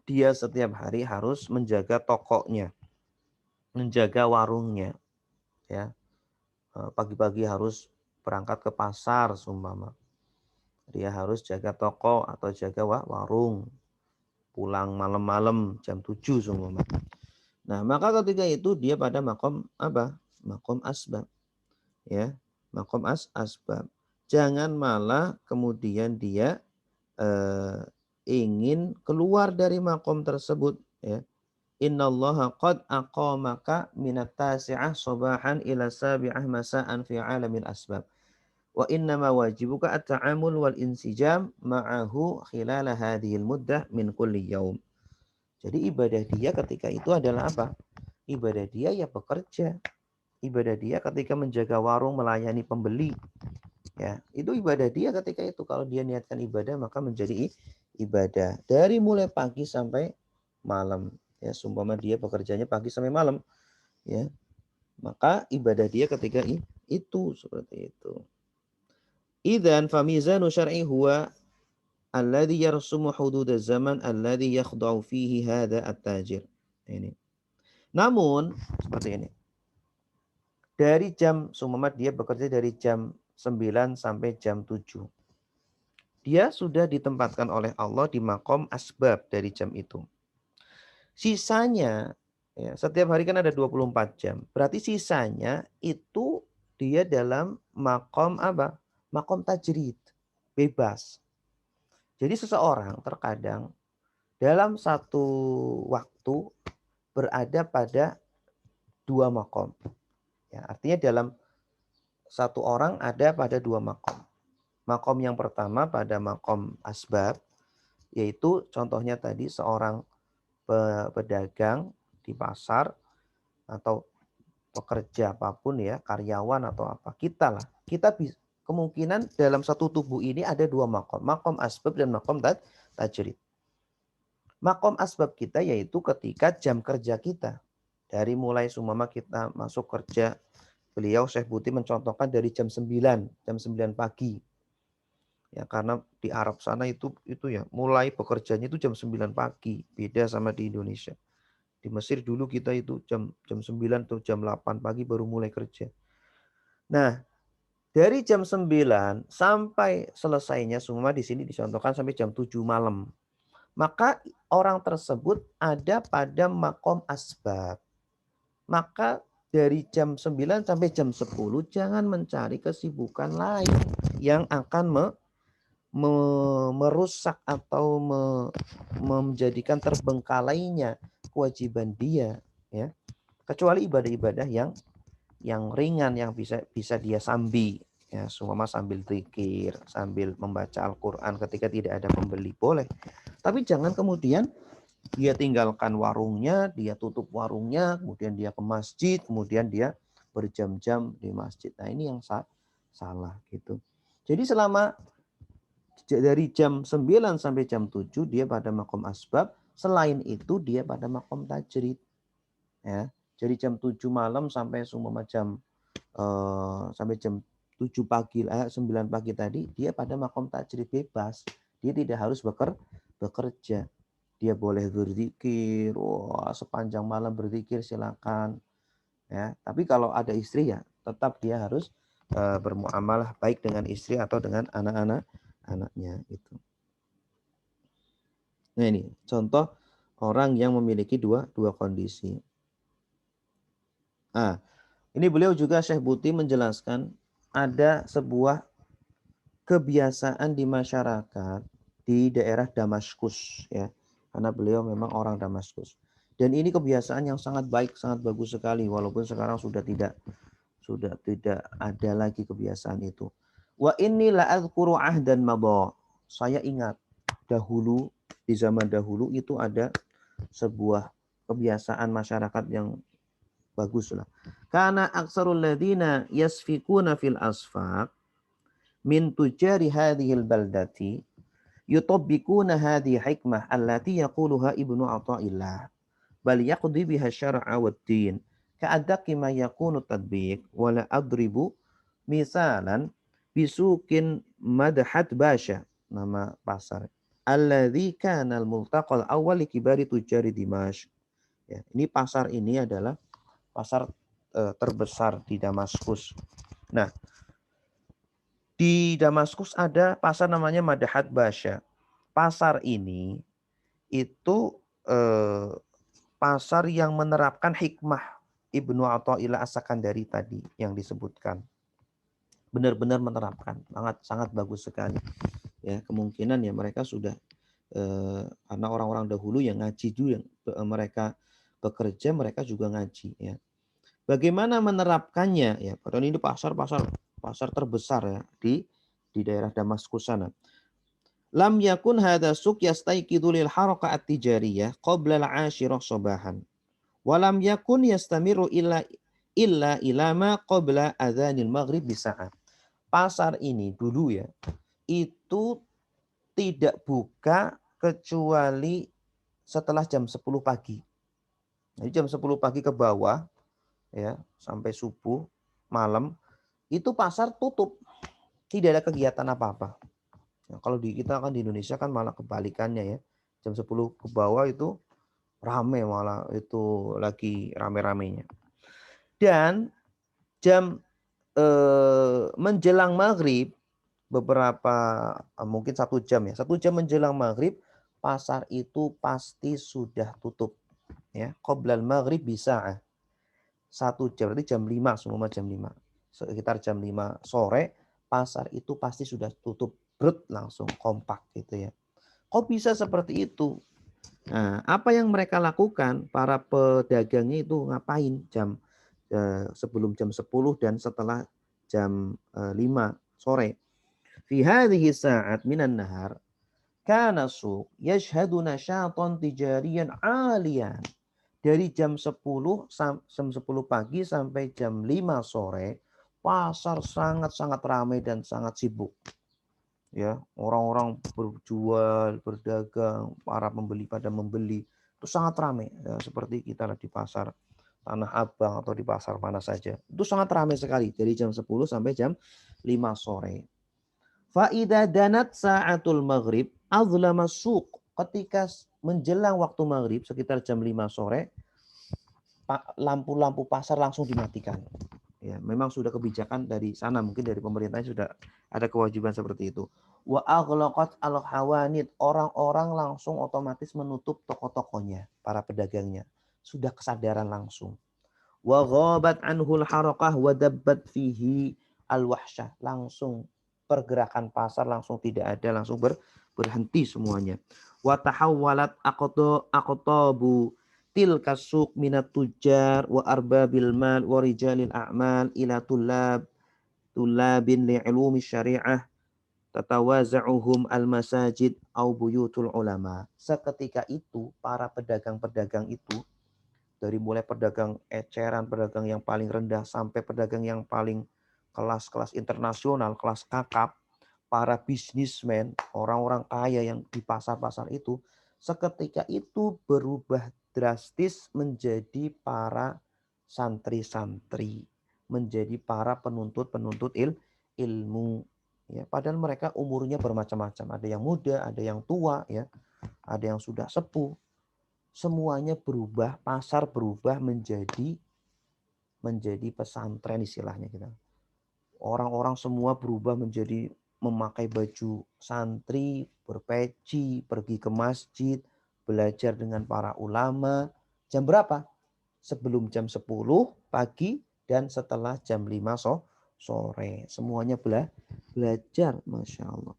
Speaker 1: Dia setiap hari harus menjaga tokonya, menjaga warungnya, ya. Pagi-pagi harus berangkat ke pasar seumpama. Dia harus jaga toko atau jaga warung. Pulang malam-malam jam 7 seumpama. Nah, maka ketika itu dia pada makom apa? Makom asbab, ya. Makom asbab. Jangan malah kemudian dia ingin keluar dari makom tersebut, ya. Innallaha qad aqamaka minat tasi'ah sabahan ila sabi'ah masa'an fi alamil asbab. Wa innama wajibuka at-ta'amul wal insijam ma'ahu khilala hadhil muddah min kulli yaum. Jadi ibadah dia ketika itu adalah apa? Ibadah dia ya bekerja. Ibadah dia ketika menjaga warung melayani pembeli. Ya, itu ibadah dia ketika itu. Kalau dia niatkan ibadah maka menjadi ibadah. Dari mulai pagi sampai malam. Ya, seumpama dia bekerjanya pagi sampai malam. Ya, maka ibadah dia ketika itu seperti itu. Idzan famizanu syar'i huwa alladhi yarsumu hudud zaman alladhi yakhda'u fihi hadha at-tajir. Ini. Namun seperti ini. Dari jam seumpama dia bekerja dari jam 9 sampai jam 7. Dia sudah ditempatkan oleh Allah di makom asbab dari jam itu. Sisanya, ya, setiap hari kan ada 24 jam. Berarti sisanya itu dia dalam makom apa? Makom tajrid, bebas. Jadi seseorang terkadang dalam satu waktu berada pada dua makom. Ya, artinya dalam satu orang ada pada dua makom. Makom yang pertama pada makom asbab, yaitu contohnya tadi seorang pedagang di pasar atau pekerja apapun ya, karyawan atau apa, kita lah. Kita bisa, kemungkinan dalam satu tubuh ini ada dua makom. Makom asbab dan makom tajrid. Makom asbab kita yaitu ketika jam kerja kita. Dari mulai sumama kita masuk kerja, beliau Syekh Buti mencontohkan dari jam 9 pagi. Ya, karena di Arab sana itu ya, mulai bekerjanya itu jam 9 pagi, beda sama di Indonesia. Di Mesir dulu kita itu jam 9 atau jam 8 pagi baru mulai kerja. Nah, dari jam 9 sampai selesainya semua di sini dicontohkan sampai jam 7 malam. Maka orang tersebut ada pada makom asbab. Maka dari jam 9 sampai jam 10 jangan mencari kesibukan lain yang akan merusak atau menjadikan terbengkalainya kewajiban dia, ya. Kecuali ibadah-ibadah yang ringan yang bisa dia sambi, ya, semua sambil zikir, sambil membaca Al-Qur'an ketika tidak ada pembeli boleh. Tapi jangan kemudian dia tinggalkan warungnya, dia tutup warungnya, kemudian dia ke masjid, kemudian dia berjam-jam di masjid. Nah, ini yang salah gitu. Jadi selama dari jam 9 sampai jam 7 dia pada makom asbab, selain itu dia pada makom tajrid. Ya. Jadi jam 7 malam sampai seumpama sampai jam 7 pagi, 9 pagi tadi dia pada makom tajrid bebas. Dia tidak harus bekerja. Dia boleh berzikir, sepanjang malam berzikir silakan. Ya, tapi kalau ada istri ya tetap dia harus bermuamalah baik dengan istri atau dengan anaknya itu. Nah, ini contoh orang yang memiliki dua kondisi. Nah, ini beliau juga Syekh Buti menjelaskan ada sebuah kebiasaan di masyarakat di daerah Damaskus, ya. Karena beliau memang orang Damaskus. Dan ini kebiasaan yang sangat baik, sangat bagus sekali walaupun sekarang sudah tidak ada lagi kebiasaan itu. Wa inni la adzkuru ahdan madha. Saya ingat dahulu, di zaman dahulu itu ada sebuah kebiasaan masyarakat yang bagus lah. Karena aksarul ladina yasfikuna fil asfaq min tujari hadhil baldati yutabbikuna hadhi hikmah allati yaquluha ibnu Athaillah bal yaqdi biha syar'a wad din ka'addaqi ma yakunu tadbiq wala adribu Misalan bisukin madhat basya, nama pasar. Alladzi kana al-multaqal awwal li kibari tujari Dimashq. Ya, ini pasar ini adalah pasar terbesar di Damaskus. Nah, di Damaskus ada pasar namanya Madahat Basya. Pasar ini itu pasar yang menerapkan hikmah Ibnu Athaillah As-Sakandari tadi yang disebutkan. Benar-benar menerapkan, sangat sangat bagus sekali. Ya, kemungkinan ya mereka sudah karena orang-orang dahulu yang ngaji dulu, yang mereka bekerja, mereka juga ngaji ya. Bagaimana menerapkannya ya? Padahal ini pasar terbesar ya di daerah Damaskus sana. Lam yakun hadha suq yastayqidu lil haraka at-tijariyah qabla al-'ashirah sabahan. Wa lam yakun yastamiru illa ilama qabla adzanil maghrib bisa'ah. Pasar ini dulu ya, itu tidak buka kecuali setelah jam 10 pagi. Jadi jam 10 pagi ke bawah ya sampai subuh malam itu pasar tutup, tidak ada kegiatan apa-apa. Nah, kalau di kita kan di Indonesia kan malah kebalikannya ya, jam 10 ke bawah itu rame, malah itu lagi rame-ramenya. Dan jam menjelang maghrib beberapa mungkin 1 jam ya, 1 jam menjelang maghrib pasar itu pasti sudah tutup ya, qoblal maghrib bisa 1 jam, berarti jam 5, semua jam 5. Sekitar jam 5 sore, pasar itu pasti sudah tutup. Brut, langsung kompak gitu ya. Kok bisa seperti itu? Nah, apa yang mereka lakukan, para pedagangnya itu ngapain sebelum jam 10 dan setelah jam 5 sore. Fi hadhihi sa'at minan nahar, kana suq yashhadu nasyatan tijariyan 'aliyan. Dari jam 10 pagi sampai jam 5 sore, pasar sangat-sangat ramai dan sangat sibuk. Ya, orang-orang berjual, berdagang, para pembeli pada membeli. Itu sangat ramai. Ya, seperti kita di pasar Tanah Abang atau di pasar mana saja. Itu sangat ramai sekali dari jam 10 sampai jam 5 sore. Fa'idha danat sa'atul maghrib azlama suq. Ketika menjelang waktu maghrib sekitar jam 5 sore, lampu-lampu pasar langsung dimatikan. Ya, memang sudah kebijakan dari sana, mungkin dari pemerintahnya sudah ada kewajiban seperti itu. Wa aghlaqat al-hawanit, orang-orang langsung otomatis menutup toko-tokonya, para pedagangnya. Sudah kesadaran langsung. Wa ghabat anhul harakah wa dabbat fihi al-wahsyah, langsung pergerakan pasar langsung tidak ada, langsung berhenti semuanya. Wa tahawwalat aqtabu tilka suq minat tujar wa arbabil mal wa rijalil a'mal ila tulabin li'ilumi syariah tatawaza'uhum al-masajid au buyutul ulama. Seketika itu para pedagang-pedagang itu, dari mulai pedagang eceran, pedagang yang paling rendah sampai pedagang yang paling kelas-kelas internasional, kelas kakap, para bisnismen, orang-orang kaya yang di pasar-pasar itu, seketika itu berubah drastis menjadi para santri-santri, menjadi para penuntut-penuntut ilmu. Ya, padahal mereka umurnya bermacam-macam, ada yang muda, ada yang tua, ya, ada yang sudah sepuh. Semuanya berubah, pasar berubah menjadi pesantren istilahnya kita. Orang-orang semua berubah menjadi memakai baju santri, berpeci, pergi ke masjid, belajar dengan para ulama. Jam berapa? Sebelum jam 10 pagi dan setelah jam 5 sore. Semuanya belajar, Masya Allah.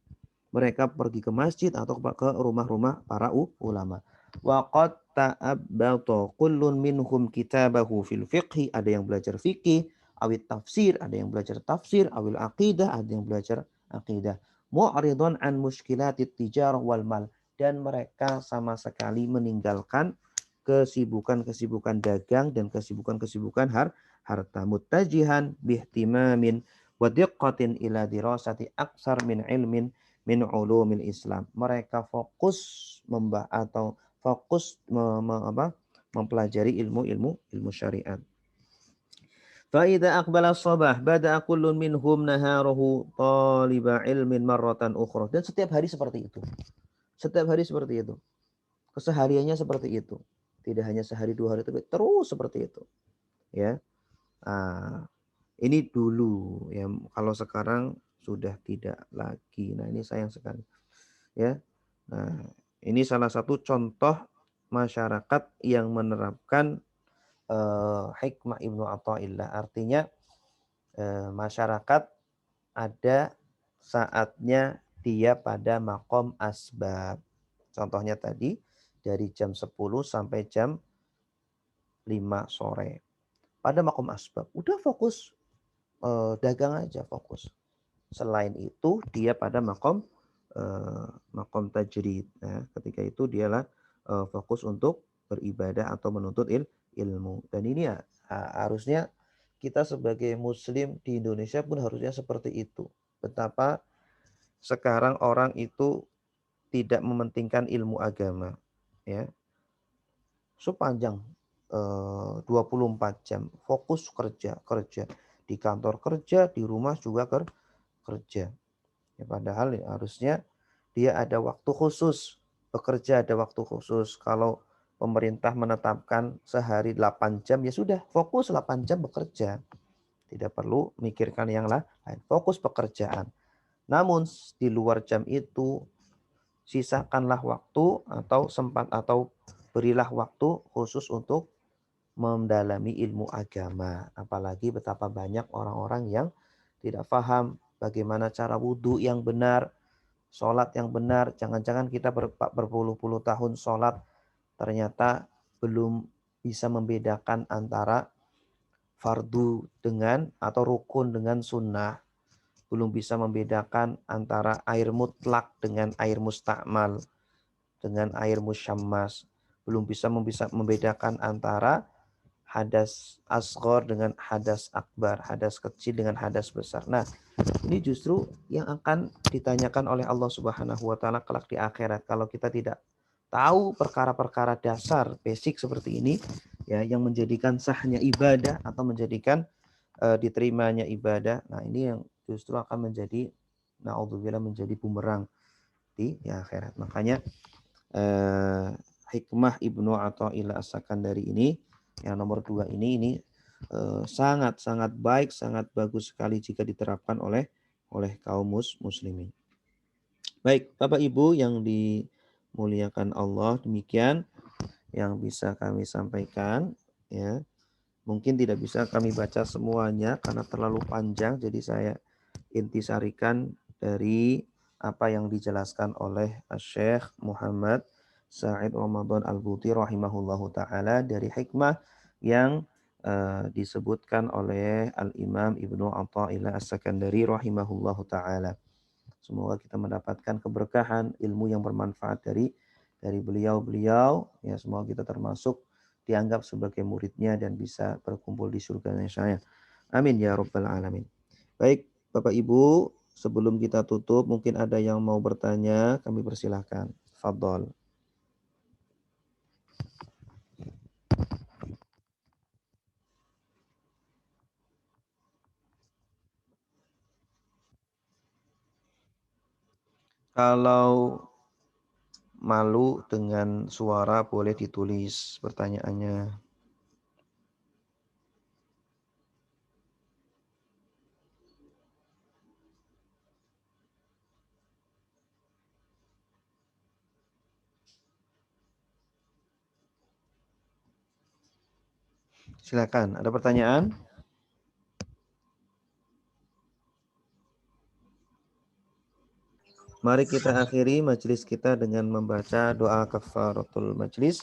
Speaker 1: Mereka pergi ke masjid atau ke rumah-rumah para ulama. Wa qad ta'abbata kullun minhum kitabahu fil fiqhi, ada yang belajar fikih, awit tafsir, ada yang belajar tafsir, awil aqidah, ada yang belajar aqidah. Mu'ridun an muskilatit tijarah wal mal, dan mereka sama sekali meninggalkan kesibukan-kesibukan dagang dan kesibukan-kesibukan harta. Muttajihan bihtimamin wa diqqatin ila dirasati aksar min ilmin min ulumil Islam. Mereka fokus mempelajari ilmu syariat. Fa idza aqbala as-sabah bada'a kullun minhum naharahu taliba ilmin marratan ukhra. Dan setiap hari seperti itu. Setiap hari seperti itu. Kesehariannya seperti itu. Tidak hanya sehari dua hari tapi terus seperti itu. Ya. Nah, ini dulu ya. Kalau sekarang sudah tidak lagi. Nah, ini sayang sekali. Ya. Nah, ini salah satu contoh masyarakat yang menerapkan hikmah Ibnu Athaillah. Artinya masyarakat ada saatnya dia pada makom asbab. Contohnya tadi dari jam 10 sampai jam 5 sore. Pada makom asbab. Udah fokus dagang aja fokus. Selain itu dia pada makom tajrid. Nah, ketika itu dialah fokus untuk beribadah atau menuntut ilmu. Dan ini ya harusnya kita sebagai muslim di Indonesia pun harusnya seperti itu. Betapa sekarang orang itu tidak mementingkan ilmu agama, ya. Sepanjang 24 jam fokus kerja di kantor kerja, di rumah juga kerja. Ya, padahal ya, harusnya dia ada waktu khusus bekerja, ada waktu khusus. Kalau pemerintah menetapkan sehari 8 jam ya sudah fokus 8 jam bekerja. Tidak perlu mikirkan yang lain, fokus pekerjaan. Namun di luar jam itu sisakanlah waktu atau berilah waktu khusus untuk mendalami ilmu agama. Apalagi betapa banyak orang-orang yang tidak paham bagaimana cara wudhu yang benar, sholat yang benar. Jangan-jangan kita berpuluh-puluh tahun sholat ternyata belum bisa membedakan antara fardu dengan atau rukun dengan sunnah. Belum bisa membedakan antara air mutlak dengan air mustakmal, dengan air musyammas. Belum bisa membedakan antara hadas asghar dengan hadas akbar, hadas kecil dengan hadas besar. Nah, ini justru yang akan ditanyakan oleh Allah Subhanahu wa taala kelak di akhirat. Kalau kita tidak tahu perkara-perkara dasar basic seperti ini, ya, yang menjadikan sahnya ibadah atau menjadikan diterimanya ibadah. Nah, ini yang justru akan menjadi naudzubillah menjadi bumerang di akhirat. Makanya hikmah Ibnu Athaillah As-Sakandari ini yang nomor 2 ini sangat baik, sangat bagus sekali jika diterapkan oleh kaum muslimin. Baik, Bapak Ibu yang dimuliakan Allah, demikian yang bisa kami sampaikan, ya. Mungkin tidak bisa kami baca semuanya karena terlalu panjang, jadi saya intisarikan dari apa yang dijelaskan oleh Syekh Muhammad Sa'id Ramadan Al-Buti rahimahullahu taala dari hikmah yang disebutkan oleh Al-Imam Ibnu Athaillah As-Sakandari rahimahullahu taala. Semoga kita mendapatkan keberkahan ilmu yang bermanfaat dari beliau-beliau, ya. Semoga kita termasuk dianggap sebagai muridnya dan bisa berkumpul di surganya saya. Amin ya rabbal alamin. Baik, Bapak Ibu, sebelum kita tutup mungkin ada yang mau bertanya, kami persilahkan. Fadhol. Kalau malu dengan suara boleh ditulis pertanyaannya. Silakan, ada pertanyaan? Mari kita akhiri majelis kita dengan membaca doa kafaratul majelis.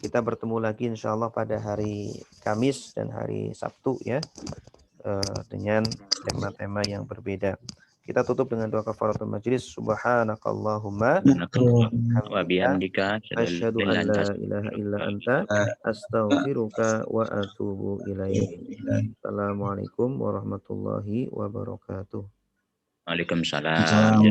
Speaker 1: Kita bertemu lagi insyaallah pada hari Kamis dan hari Sabtu, ya, dengan tema-tema yang berbeda. Kita tutup dengan doa kafaratul majelis. Subhanakallahumma
Speaker 2: wa bihamdika
Speaker 1: asyhadu an la ilaha illa anta astaghfiruka wa atubu ilaik. Assalamualaikum warahmatullahi wabarakatuh.
Speaker 2: Waalaikumsalam.